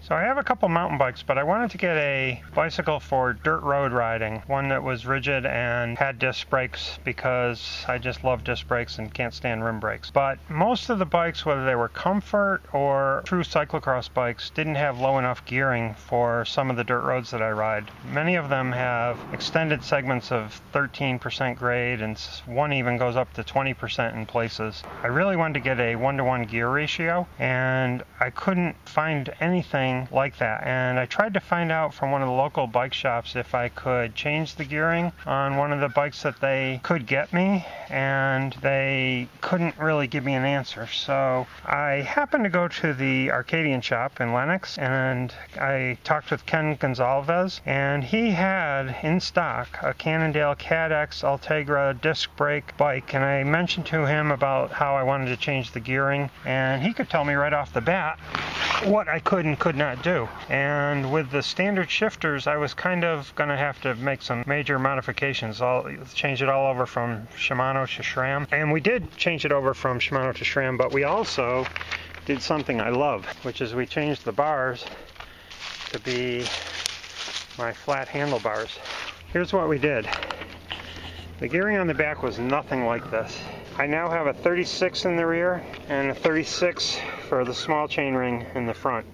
So I have a couple mountain bikes, but I wanted to get a bicycle for dirt road riding, one that was rigid and had disc brakes because I just love disc brakes and can't stand rim brakes. But most of the bikes, whether they were comfort or true cyclocross bikes, didn't have low enough gearing for some of the dirt roads that I ride. Many of them have extended segments of 13% grade, and one even goes up to 20% in places. I really wanted to get a 1-to-1 gear ratio, and I couldn't find anything like that, and I tried to find out from one of the local bike shops if I could change the gearing on one of the bikes that they could get me, and they couldn't really give me an answer. So I happened to go to the Arcadian Shop in Lenox, and I talked with Ken Gonzalves, and he had in stock a Cannondale CAADX Ultegra disc brake bike, and I mentioned to him about how I wanted to change the gearing, and he could tell me right off the bat what I could and could not do. And with the standard shifters, I was kind of going to have to make some major modifications. I'll change it all over from Shimano to SRAM, and we did change it over from Shimano to SRAM, but we also did something I love, which is we changed the bars to be my flat handlebars. Here's what we did. The gearing on the back was nothing like this. I now have a 36 in the rear and a 36 for the small chainring in the front.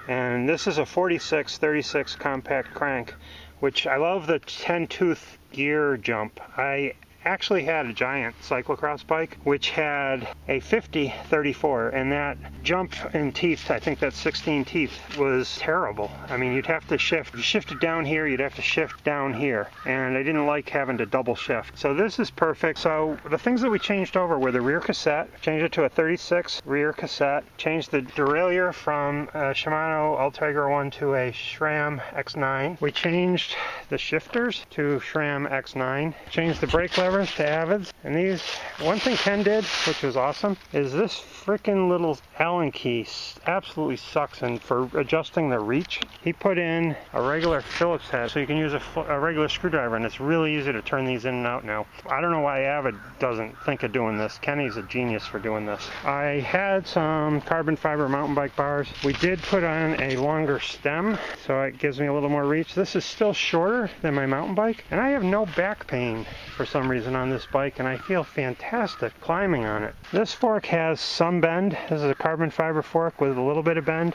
And this is a 46-36 compact crank, which I love the 10-tooth gear jump. I actually had a giant cyclocross bike which had a 50-34, and that jump in teeth, I think that's 16 teeth, was terrible. I mean, you'd have to shift. You shifted down here, you'd have to shift down here, and I didn't like having to double shift. So this is perfect. So the things that we changed over were the rear cassette, changed it to a 36 rear cassette, changed the derailleur from a Shimano Ultegra 1 to a SRAM X9. We changed the shifters to SRAM X9, changed the brake lever to Avids. And these, one thing Ken did, which was awesome, is this freaking little Allen key absolutely sucks, and for adjusting the reach, he put in a regular Phillips head, so you can use a regular screwdriver, and it's really easy to turn these in and out now. I don't know why Avid doesn't think of doing this. Kenny's a genius for doing this. I had some carbon fiber mountain bike bars. We did put on a longer stem, so it gives me a little more reach. This is still shorter than my mountain bike, and I have no back pain for some reason on this bike, and I feel fantastic climbing on it. This fork has some bend. This is a carbon fiber fork with a little bit of bend,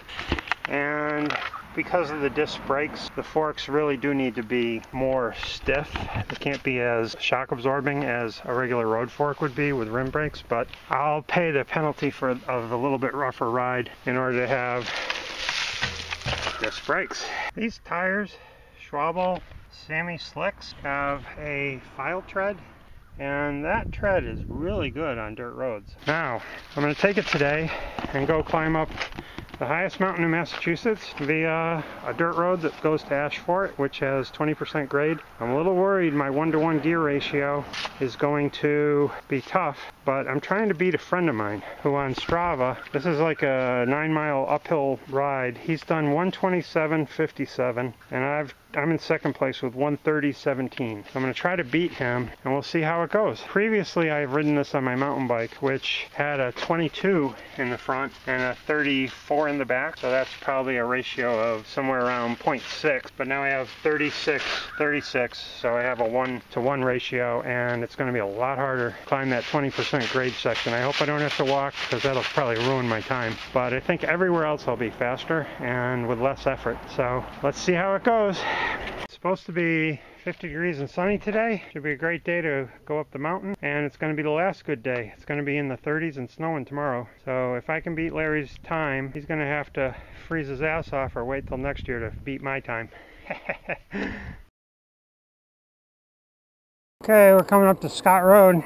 and because of the disc brakes, the forks really do need to be more stiff. They can't be as shock absorbing as a regular road fork would be with rim brakes, but I'll pay the penalty of a little bit rougher ride in order to have disc brakes. These tires, Schwalbe Sammy Slicks, have a file tread, and that tread is really good on dirt roads. Now, I'm going to take it today and go climb up the highest mountain in Massachusetts via a dirt road that goes to Ashford, which has 20% grade. I'm a little worried my 1-to-1 gear ratio is going to be tough, but I'm trying to beat a friend of mine who on Strava, this is like a 9-mile uphill ride. He's done 127.57, and I'm in second place with 130.17. So I'm going to try to beat him, and we'll see how it goes. Previously, I've ridden this on my mountain bike, which had a 22 in the front and a 34 in the back. So that's probably a ratio of somewhere around 0.6. But now I have 36, so I have a 1-to-1 ratio, and it's going to be a lot harder to climb that 20% grade section. I hope I don't have to walk, because that'll probably ruin my time. But I think everywhere else I'll be faster and with less effort. So let's see how it goes. It's supposed to be 50 degrees and sunny today. Should be a great day to go up the mountain, and it's going to be the last good day. It's going to be in the 30s and snowing tomorrow. So if I can beat Larry's time, he's going to have to freeze his ass off or wait till next year to beat my time. Okay, we're coming up to Scott Road.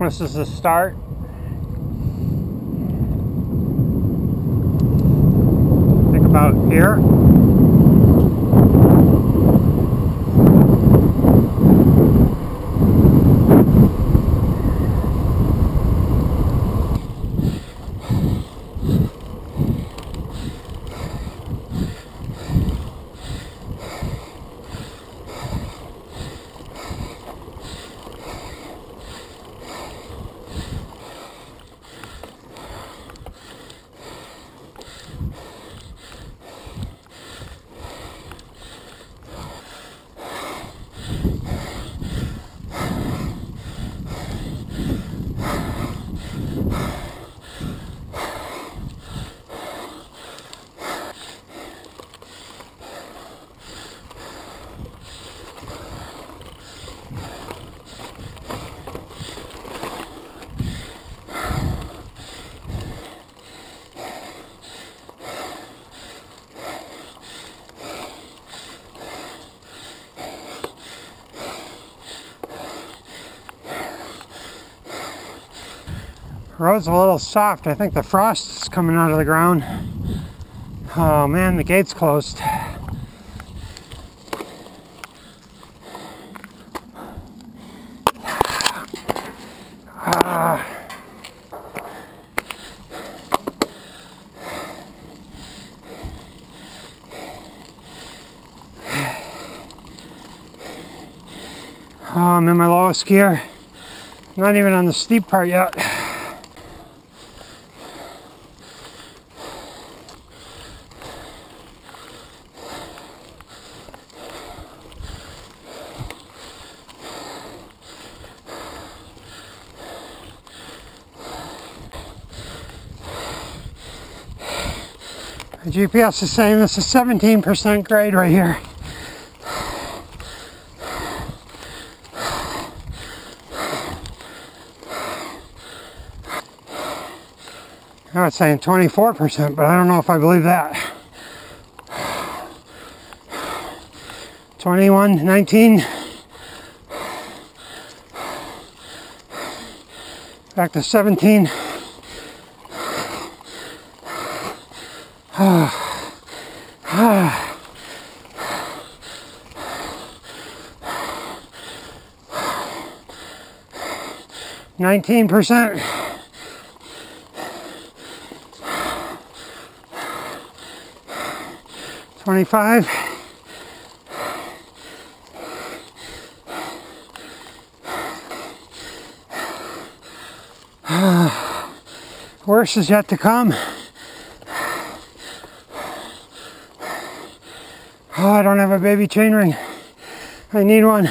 This is the start. Think about here. Road's a little soft. I think the frost is coming out of the ground. Oh man, the gate's closed. Oh, I'm in my lowest gear. Not even on the steep part yet. The GPS is saying this is 17% grade right here. Now it's saying 24%, but I don't know if I believe that. 21, 19. Back to 17. 19%. 25. Worse is yet to come. Oh, I don't have a baby chainring. I need one.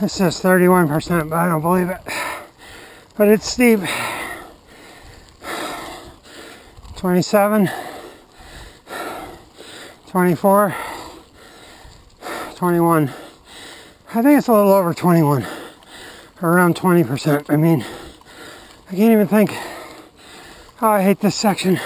This says 31%, but I don't believe it. But it's steep. 27, 24, 21. I think it's a little over 21, around 20%. I mean, I can't even think. Oh, I hate this section.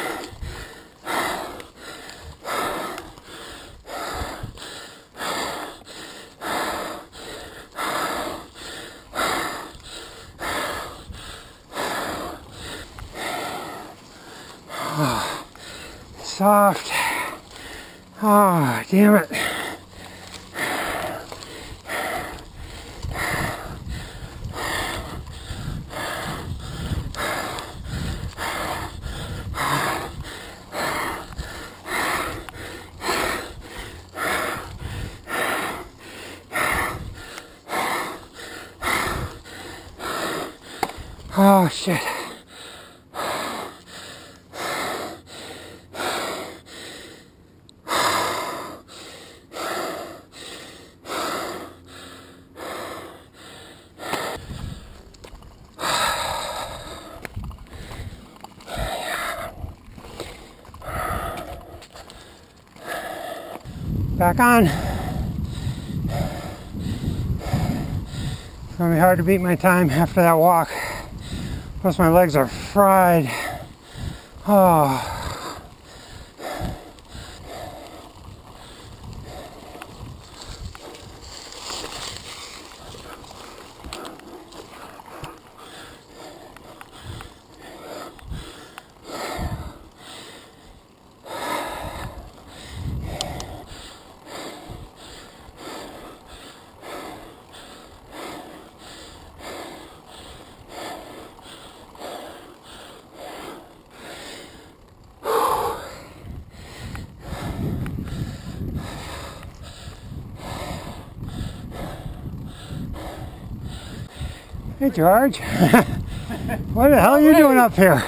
Soft. Oh, damn it. Oh, shit. Back on. It's gonna be hard to beat my time after that walk. Plus my legs are fried. Oh. Hey George, what the hell are you doing up here?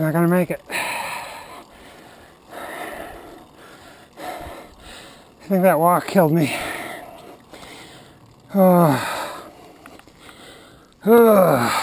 I'm not gonna make it. I think that walk killed me. Oh. Oh.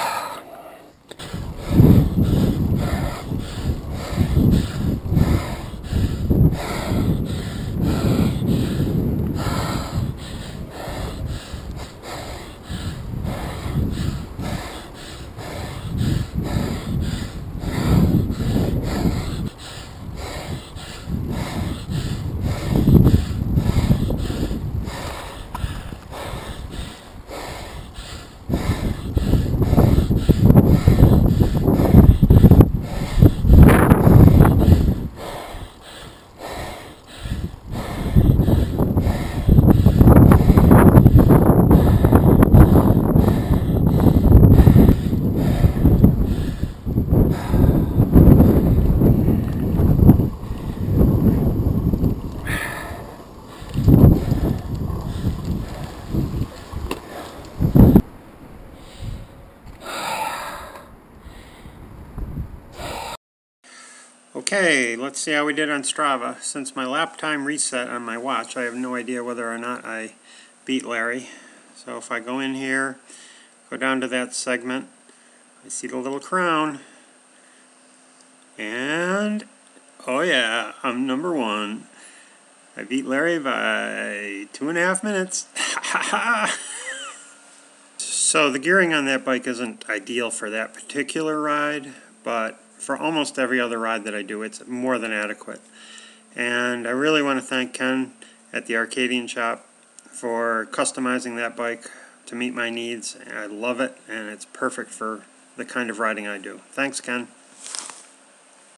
Okay, let's see how we did on Strava. Since my lap time reset on my watch, I have no idea whether or not I beat Larry. So if I go in here, go down to that segment, I see the little crown, and oh yeah, I'm number one. I beat Larry by 2.5 minutes. So the gearing on that bike isn't ideal for that particular ride, but for almost every other ride that I do, it's more than adequate. And I really want to thank Ken at the Arcadian Shop for customizing that bike to meet my needs. I love it, and it's perfect for the kind of riding I do. Thanks, Ken.